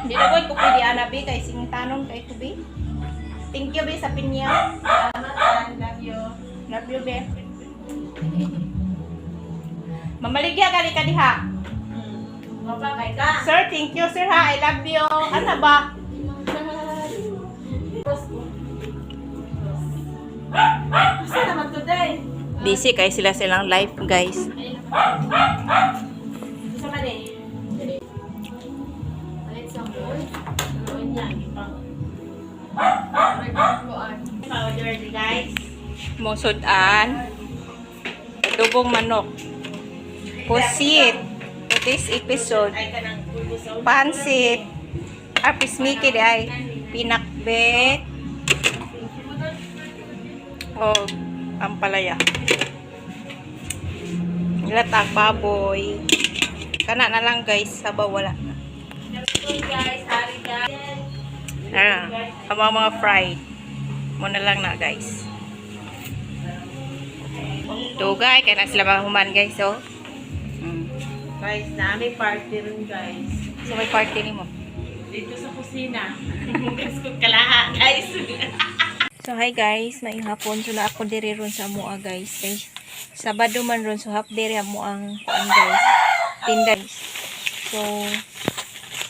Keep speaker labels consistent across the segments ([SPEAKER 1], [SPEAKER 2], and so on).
[SPEAKER 1] Di na ko pwede anabi kay sing tanong kay kubi. Thank you be sa pinya. Salamat, love you. Love you be. Mamaligya ka ka diha.
[SPEAKER 2] Mabakay ka.
[SPEAKER 1] Sir, thank you sir ha. I love you. Ano ba?
[SPEAKER 2] Asa naman today?
[SPEAKER 1] Busy kay sila silang live guys.
[SPEAKER 2] Gusto ka din? Alit sa boy. Gawin niya.
[SPEAKER 1] Powder guys. Musudan. Adobong manok. Pusit. For this episode. Pansit. Apis Mickey di ay. Pinakbet. Oh, ampalaya. Ilatag baboy. Kana na lang guys, sabaw wala na.
[SPEAKER 2] Guys, hari guys.
[SPEAKER 1] Ang mga fried. Muna lang na guys. Dugay, kaya na sila mahuman guys, oh.
[SPEAKER 2] Guys, namin party rin guys.
[SPEAKER 1] So may party ni mo.
[SPEAKER 2] Dito sa kusina. Gas ko kalaha guys.
[SPEAKER 1] So hi guys, may hapon. So na ako diri ron sa mua guys. Kay Sabado man ron, so half diri mo ang kuan guys. Tinda. So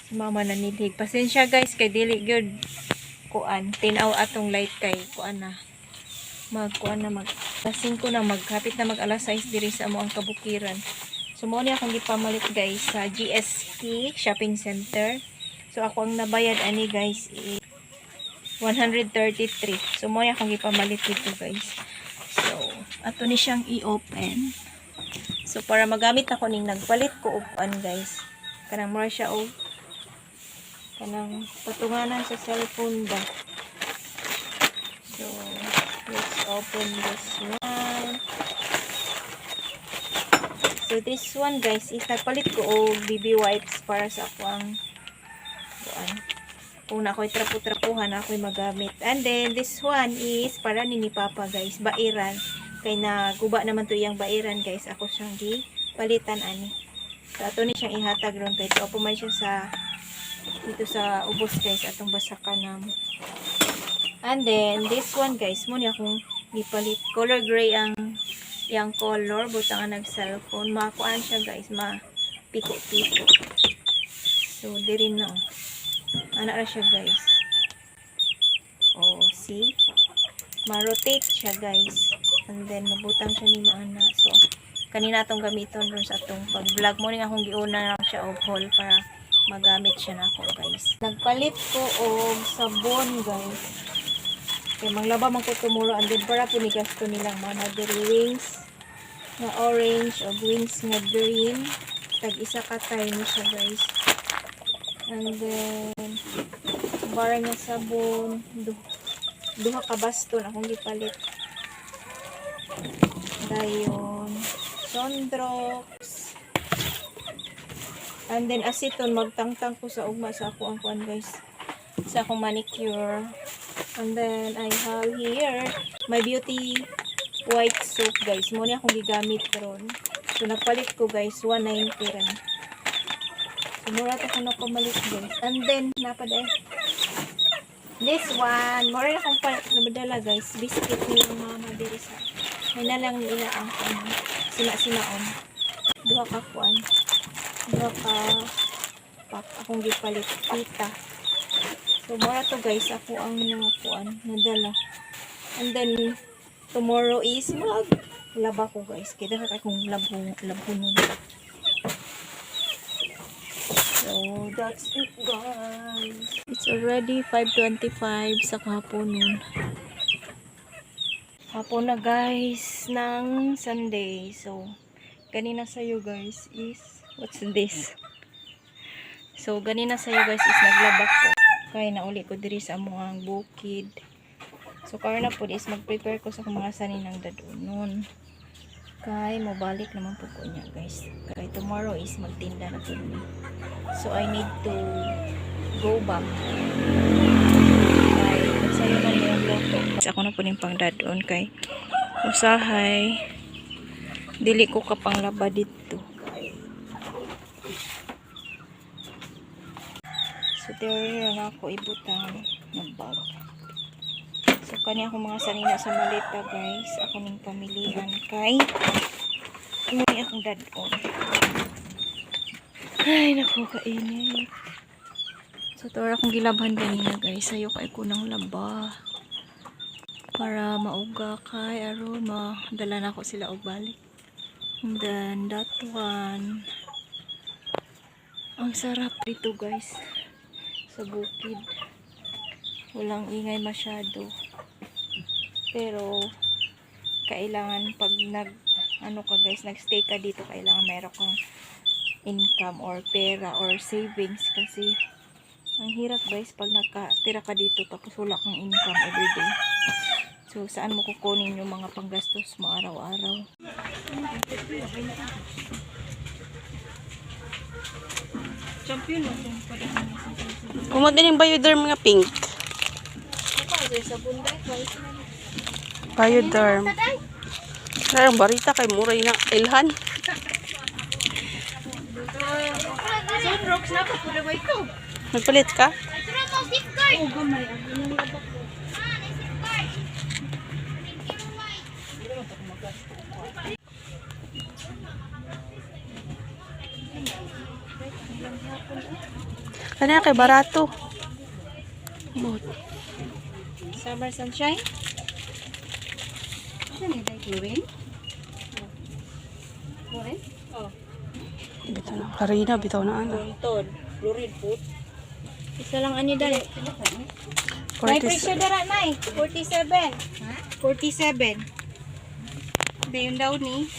[SPEAKER 1] si mama nanilig. Pasensya guys, kay dili gyud kuan. Tinaw atong light kay kuan na. Magkuan na lasing ko na maghapit na mag alas 6 diri sa mo ang kabukiran. So mo ni akong gipamalit guys sa GSP Shopping Center. So ako ang nabayad ani guys 133. So mo ni akong gipamalit dito guys. So ato ni siyang i-open. So para magamit ako ning nagpalit ko upuan guys. Kanang mura siya og kanang patunganan sa cellphone ba. So let's open this one. So this one guys is nagpalit ko og BB wipes para sa ako ang kuan. Una ko'y trapo-trapuhan ako'y magamit. And then this one is para ni Papa guys, bairan. Kay naguba naman to yang bairan guys. Ako siyang palitan ani. So ato ni siyang ihatag ron kay to man siya sa dito sa ubos guys atong basakan namo. And then this one guys, mo ni akong gipalit. Color gray ang yang color butang nag cellphone. Makuan siya guys, piko-piko. So diri na. Anak na siya guys. Oh, see? Ma-rotate siya guys. And then mabutang siya ni maana. So kanina atong gamiton ron sa atong pag-vlog mo ning akong giuna lang siya og haul para magamit siya na ako guys. Nagpalit ko og sabon guys. Kaya manglaba man ko tumuro and then para po ni gasto nilang mga wings na orange o wings nga green. Tag isa ka tayo ni siya guys. And then bara nga sabon duha ka baston akong gipalit. Dayon Sondrox. And then aceton magtangtang ko sa ugma sa ako ang kuan guys. Sa akong manicure. And then I have here my beauty white soap guys. Mo ni akong gigamit ron. So nagpalit ko guys 190 ron. So mura ta ko na pamalit guys. And then napaday this one, more na akong nabadala guys. Biscuit ni yung mama diri sa may na lang nila ang sina-sinaon. Duha ka kuan. Duha ka pak akong gipalit kita. So mura to guys ako ang kuan nadala. And then tomorrow is laba ko guys. Kaya ka akong labunon. So that's it guys. It's already 5:25 sa kahaponon. Hapon na guys ng Sunday. So ganina sa'yo guys is what's this? So ganina sa'yo guys is naglaba ko. Kaya nauli ko diri sa amuang bukid. So karon na po is mag-prepare ko sa mga sanin ng dadonon. Kay mobalik naman po ko niya guys. Kay tomorrow is magtinda na kini. So I need to go back. Kay nagsayo na yung loto. Ako na po ning pangdadon kay usahay dili ko kapanglaba dito. So, theory lang ako ibutang ng bag. So, kani ako mga sanina sa malita, guys. Ako ning pamilihan kay umuwi akong dadon. Ay, naku, kainit. So, ito akong gilabhan kanina, guys. Sayo kay ko ng laba. Para mauga kay aron madala na ako sila og balik. And then, that one. Ang sarap dito, guys. Sa bukid. Walang ingay masyado. Pero, kailangan pag nagstay ka dito, kailangan mayroon kang income or pera or savings kasi ang hirap, guys, pag nakatira ka dito tapos wala kang income everyday. So, saan mo kukunin yung mga panggastos mo araw-araw? Champion mo kung pwede ka nasa.
[SPEAKER 3] Kumot din yung Bioderm nga pink.
[SPEAKER 1] Sa bunday, guys.
[SPEAKER 3] Bioderm. Kaya ang barita kay muray na ilhan.
[SPEAKER 1] Sunrocks na pa, pula ba ito?
[SPEAKER 3] Nagpalit ka?
[SPEAKER 1] Oo, gamay. Ang ginang labak ko.
[SPEAKER 3] Kanya kay barato. Bot.
[SPEAKER 1] Summer sunshine?
[SPEAKER 3] Bitaw na. Karina, bitaw na ano.
[SPEAKER 1] Tonton. Lurid po. Isa lang ani dali. May
[SPEAKER 3] 40.
[SPEAKER 1] presyo dara, Nay. 47. 47. Dayon daw ni.